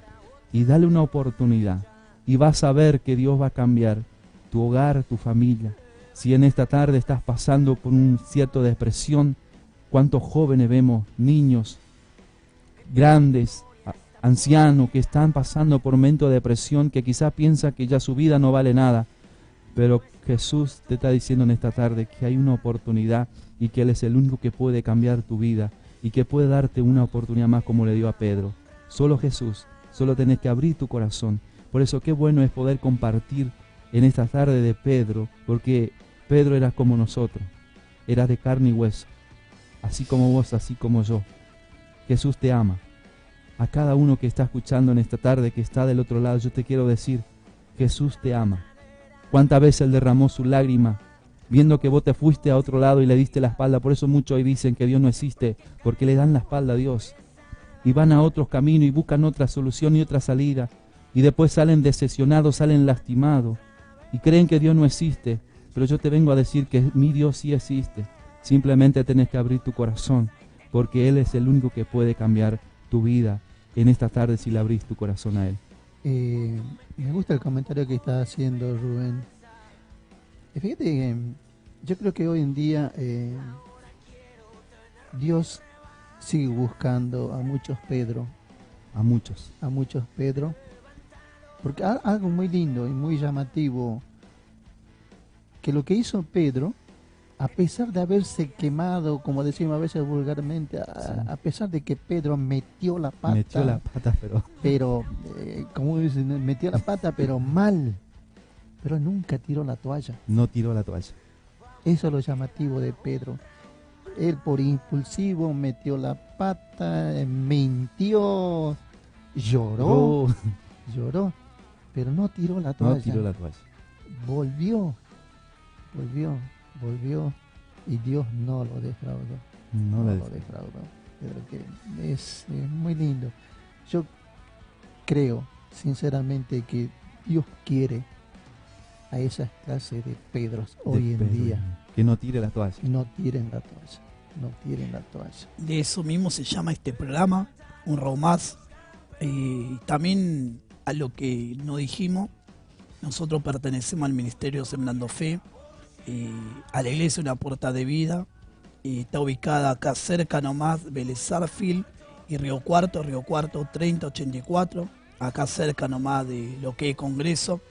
y dale una oportunidad. Y vas a ver que Dios va a cambiar tu hogar, tu familia. Si en esta tarde estás pasando por un cierto depresión, cuántos jóvenes vemos, niños, grandes, ancianos que están pasando por momentos de depresión, que quizás piensa que ya su vida no vale nada, pero Jesús te está diciendo en esta tarde que hay una oportunidad y que Él es el único que puede cambiar tu vida y que puede darte una oportunidad más como le dio a Pedro. Solo Jesús, solo tenés que abrir tu corazón. Por eso qué bueno es poder compartir en esta tarde de Pedro, porque Pedro era como nosotros, era de carne y hueso, así como vos, así como yo. Jesús te ama. A cada uno que está escuchando en esta tarde, que está del otro lado, yo te quiero decir, Jesús te ama. ¿Cuántas veces Él derramó su lágrima viendo que vos te fuiste a otro lado y le diste la espalda? Por eso muchos hoy dicen que Dios no existe, porque le dan la espalda a Dios. Y van a otros caminos y buscan otra solución y otra salida. Y después salen decepcionados, salen lastimados. Y creen que Dios no existe. Pero yo te vengo a decir que mi Dios sí existe. Simplemente tenés que abrir tu corazón, porque Él es el único que puede cambiar tu vida en esta tarde si le abrís tu corazón a Él. Me gusta el comentario que está haciendo Rubén. Fíjate que yo creo que hoy en día Dios sigue buscando a muchos Pedro a muchos Pedro, porque algo muy lindo y muy llamativo, que lo que hizo Pedro, a pesar de haberse quemado, como decimos a veces vulgarmente, a pesar de que Pedro metió la pata, pero como dicen, metió la pata, pero mal, pero nunca tiró la toalla. No tiró la toalla. Eso es lo llamativo de Pedro. Él por impulsivo metió la pata, mintió, lloró, pero no tiró la toalla. No tiró la toalla. Volvió, y Dios no lo defraudó. No lo defraudó. Pero que es muy lindo. Yo creo sinceramente que Dios quiere a esas clases de Pedros hoy en día. Que no tire la toalla. No tiren la toalla. No tiren la toalla. De eso mismo se llama este programa, Un Round Más. También a lo que no dijimos, nosotros pertenecemos al Ministerio Sembrando Fe, a la iglesia Una Puerta de Vida. Está ubicada acá cerca nomás, Vélez Sarsfield y Río Cuarto 3084, acá cerca nomás de lo que es Congreso.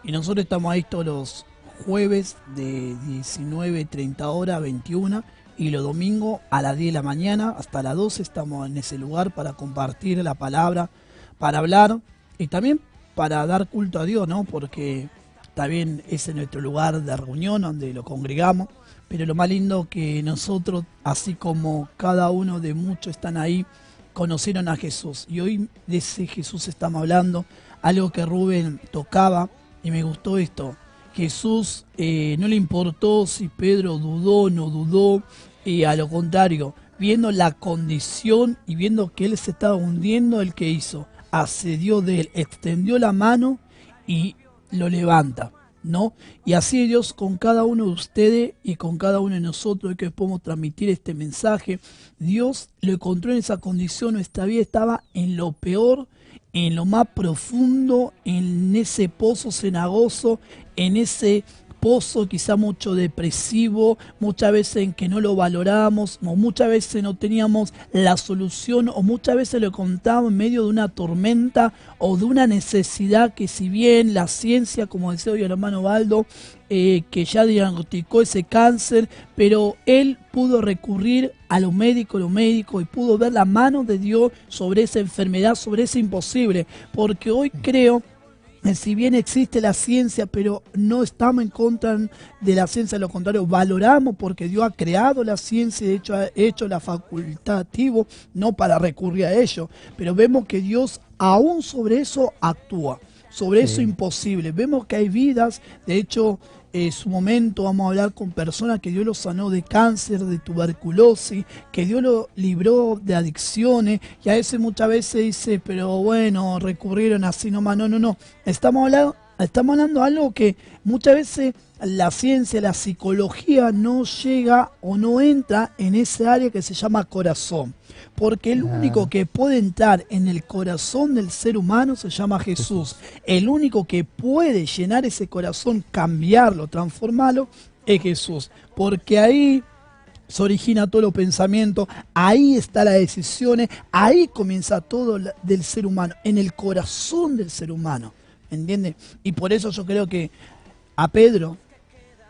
Y nosotros estamos ahí todos los jueves de 19:30 horas a 21 y los domingos a las 10 de la mañana hasta las 12 estamos en ese lugar para compartir la palabra, para hablar y también para dar culto a Dios, ¿no? Porque también ese es nuestro lugar de reunión donde lo congregamos, pero lo más lindo que nosotros, así como cada uno de muchos están ahí, conocieron a Jesús. Y hoy de ese Jesús estamos hablando, algo que Rubén tocaba y me gustó esto. Jesús no le importó si Pedro dudó o no dudó, a lo contrario, viendo la condición y viendo que él se estaba hundiendo, el que hizo, accedió de él, extendió la mano y lo levanta, ¿no? Y así Dios con cada uno de ustedes y con cada uno de nosotros que podemos transmitir este mensaje, Dios lo encontró en esa condición, nuestra vida estaba en lo peor, en lo más profundo, en ese pozo cenagoso, en ese pozo quizá mucho depresivo, muchas veces en que no lo valoramos, o muchas veces no teníamos la solución, o muchas veces lo contábamos en medio de una tormenta o de una necesidad que, si bien la ciencia, como decía hoy el hermano Baldo, que ya diagnosticó ese cáncer, pero él pudo recurrir a los médicos y pudo ver la mano de Dios sobre esa enfermedad, sobre ese imposible, porque hoy creo, si bien existe la ciencia, pero no estamos en contra de la ciencia, lo contrario, valoramos porque Dios ha creado la ciencia y de hecho ha hecho la facultativo, no para recurrir a ello, pero vemos que Dios aún sobre eso actúa, sobre eso imposible. Vemos que hay vidas, de hecho, en su momento vamos a hablar con personas que Dios los sanó de cáncer, de tuberculosis, que Dios los libró de adicciones, y a veces muchas veces dice, pero bueno, recurrieron así nomás. No. Estamos hablando de algo que muchas veces la ciencia, la psicología no llega o no entra en ese área que se llama corazón. Porque el único que puede entrar en el corazón del ser humano se llama Jesús. El único que puede llenar ese corazón, cambiarlo, transformarlo, es Jesús. Porque ahí se origina todo los pensamientos, ahí está las decisiones, ahí comienza todo del ser humano, en el corazón del ser humano. ¿Entiendes? Y por eso yo creo que a Pedro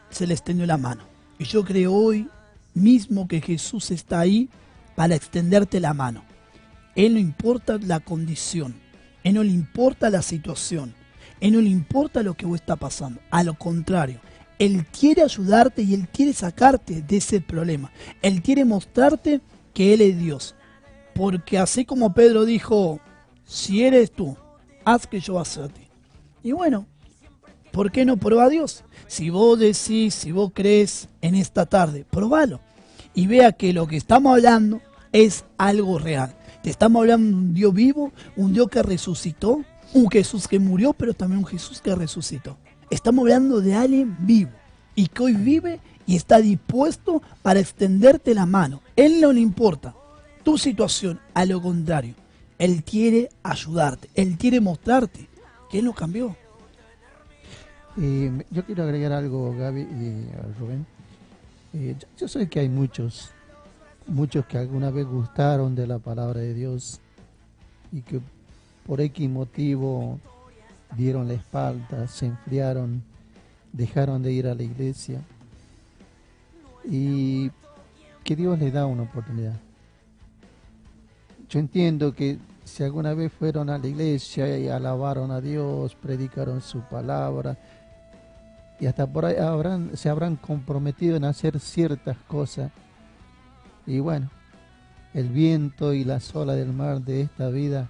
se le extendió la mano. Y yo creo hoy mismo que Jesús está ahí para extenderte la mano. Él no importa la condición, Él no le importa la situación, Él no le importa lo que vos está pasando. A lo contrario, Él quiere ayudarte y Él quiere sacarte de ese problema. Él quiere mostrarte que Él es Dios. Porque así como Pedro dijo, si eres tú, haz que yo haga a ti. Y bueno, ¿por qué no prueba a Dios? Si vos decís, si vos crees en esta tarde, probalo. Y vea que lo que estamos hablando es algo real. Te estamos hablando de un Dios vivo, un Dios que resucitó, un Jesús que murió, pero también un Jesús que resucitó. Estamos hablando de alguien vivo y que hoy vive y está dispuesto para extenderte la mano. Él no le importa tu situación, a lo contrario. Él quiere ayudarte, Él quiere mostrarte que Él no cambió. Yo quiero agregar algo, Gaby y Rubén. Yo sé que hay muchos que alguna vez gustaron de la palabra de Dios y que por X motivo dieron la espalda, se enfriaron, dejaron de ir a la iglesia, y que Dios les da una oportunidad. Yo entiendo que si alguna vez fueron a la iglesia y alabaron a Dios, predicaron su palabra, y hasta por ahí se habrán comprometido en hacer ciertas cosas, y bueno, el viento y las olas del mar de esta vida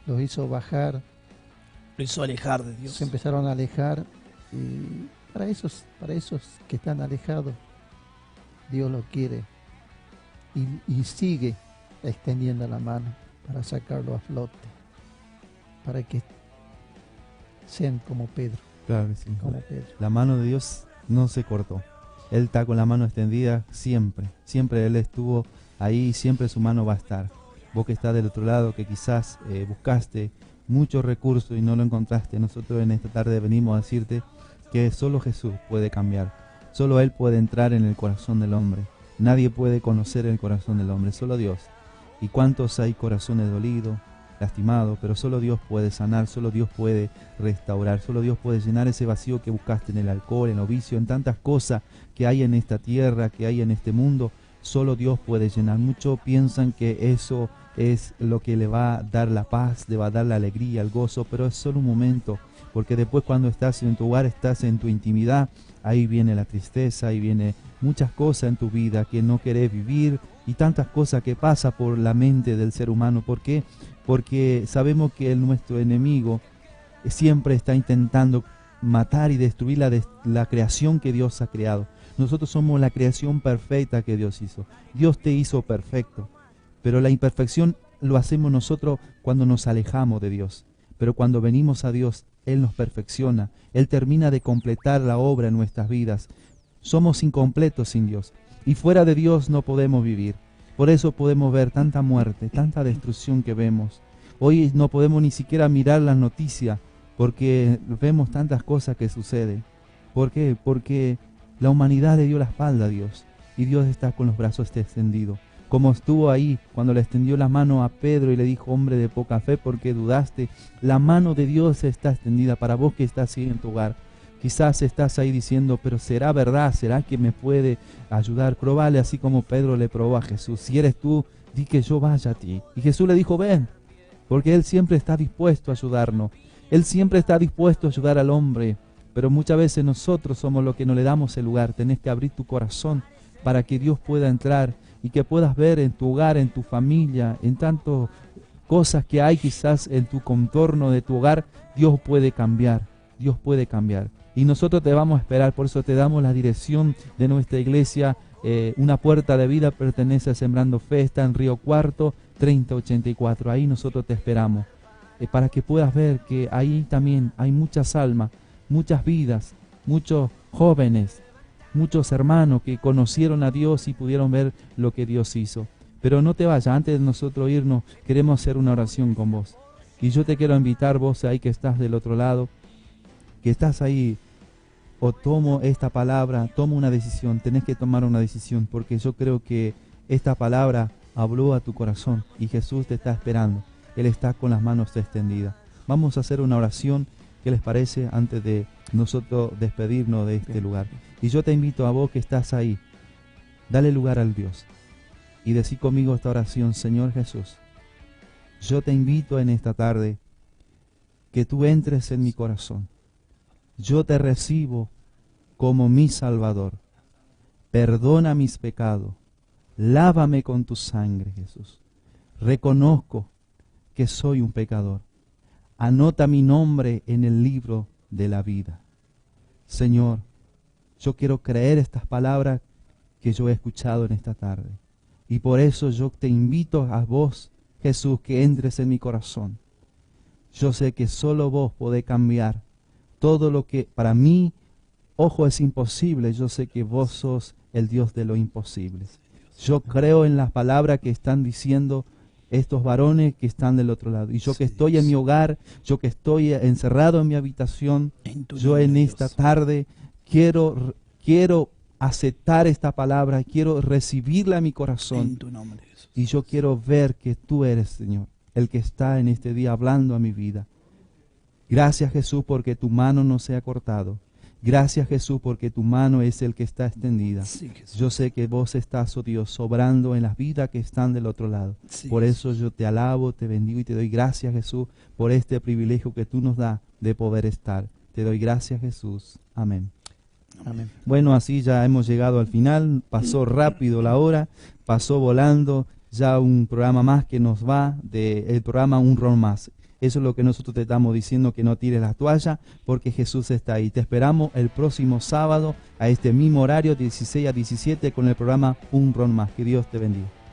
los hizo bajar, Lo hizo alejar de Dios. se empezaron a alejar, y para esos que están alejados, Dios lo quiere y sigue extendiendo la mano para sacarlo a flote, para que sean como Pedro. Claro que sí. Como Pedro. La mano de Dios no se cortó. Él está con la mano extendida siempre. Siempre Él estuvo ahí y siempre su mano va a estar. Vos que estás del otro lado, que quizás buscaste muchos recursos y no lo encontraste, nosotros en esta tarde venimos a decirte que solo Jesús puede cambiar. Solo Él puede entrar en el corazón del hombre. Nadie puede conocer el corazón del hombre, solo Dios. Y cuántos hay corazones dolidos, lastimados, pero solo Dios puede sanar, solo Dios puede restaurar, solo Dios puede llenar ese vacío que buscaste en el alcohol, en los vicios, en tantas cosas que hay en esta tierra, que hay en este mundo. Solo Dios puede llenar. Muchos piensan que eso es lo que le va a dar la paz, le va a dar la alegría, el gozo, pero es solo un momento, porque después cuando estás en tu hogar, estás en tu intimidad, ahí viene la tristeza, ahí viene muchas cosas en tu vida que no querés vivir y tantas cosas que pasa por la mente del ser humano. ¿Por qué? Porque sabemos que nuestro enemigo siempre está intentando matar y destruir la creación que Dios ha creado. Nosotros somos la creación perfecta que Dios hizo. Dios te hizo perfecto, pero la imperfección lo hacemos nosotros cuando nos alejamos de Dios. Pero cuando venimos a Dios, Él nos perfecciona. Él termina de completar la obra en nuestras vidas. Somos incompletos sin Dios. Y fuera de Dios no podemos vivir. Por eso podemos ver tanta muerte, tanta destrucción que vemos. Hoy no podemos ni siquiera mirar las noticias porque vemos tantas cosas que suceden. ¿Por qué? Porque la humanidad le dio la espalda a Dios. Y Dios está con los brazos extendidos. Como estuvo ahí cuando le extendió la mano a Pedro y le dijo, hombre de poca fe, ¿por qué dudaste? La mano de Dios está extendida para vos que estás ahí en tu hogar. Quizás estás ahí diciendo, pero ¿será verdad? ¿Será que me puede ayudar? Probale así como Pedro le probó a Jesús. Si eres tú, di que yo vaya a ti. Y Jesús le dijo, ven, porque Él siempre está dispuesto a ayudarnos. Él siempre está dispuesto a ayudar al hombre. Pero muchas veces nosotros somos los que no le damos el lugar. Tenés que abrir tu corazón para que Dios pueda entrar y que puedas ver en tu hogar, en tu familia, en tantas cosas que hay quizás en tu contorno de tu hogar. Dios puede cambiar, Dios puede cambiar. Y nosotros te vamos a esperar, por eso te damos la dirección de nuestra iglesia. Una Puerta de Vida pertenece a Sembrando Fe, está en Río Cuarto, 3084. Ahí nosotros te esperamos, para que puedas ver que ahí también hay muchas almas, muchas vidas, muchos jóvenes, muchos hermanos que conocieron a Dios y pudieron ver lo que Dios hizo. Pero no te vayas, antes de nosotros irnos, queremos hacer una oración con vos. Y yo te quiero invitar, vos ahí que estás del otro lado, que estás ahí, o tomo esta palabra, tomo una decisión, tenés que tomar una decisión, porque yo creo que esta palabra habló a tu corazón y Jesús te está esperando. Él está con las manos extendidas. Vamos a hacer una oración, ¿qué les parece? Antes de nosotros despedirnos de este lugar. Y yo te invito a vos que estás ahí, dale lugar al Dios y decí conmigo esta oración. Señor Jesús, yo te invito en esta tarde que tú entres en mi corazón. Yo te recibo como mi Salvador. Perdona mis pecados. Lávame con tu sangre, Jesús. Reconozco que soy un pecador. Anota mi nombre en el libro de la vida. Señor, yo quiero creer estas palabras que yo he escuchado en esta tarde. Y por eso yo te invito a vos, Jesús, que entres en mi corazón. Yo sé que solo vos podés cambiar todo lo que para mí, ojo, es imposible. Yo sé que vos sos el Dios de lo imposible. Yo creo en las palabras que están diciendo estos varones que están del otro lado. Y yo que estoy en mi hogar, yo que estoy encerrado en mi habitación, yo en esta tarde quiero aceptar esta palabra, quiero recibirla en mi corazón. En tu nombre, Jesús. Y yo quiero ver que tú eres, Señor, el que está en este día hablando a mi vida. Gracias, Jesús, porque tu mano no se ha cortado. Gracias, Jesús, porque tu mano es el que está extendida. Sí, Jesús. Yo sé que vos estás, oh Dios, sobrando en las vidas que están del otro lado. Sí, Por eso yo te alabo, te bendigo y te doy gracias, Jesús, por este privilegio que tú nos das de poder estar. Te doy gracias, Jesús. Amén. Amén. Bueno, así ya hemos llegado al final. Pasó rápido la hora, pasó volando. Ya un programa más que nos va del programa Un Rol Más. Eso es lo que nosotros te estamos diciendo, que no tires la toalla, porque Jesús está ahí. Te esperamos el próximo sábado a este mismo horario, 16 a 17, con el programa Un Rol Más. Que Dios te bendiga.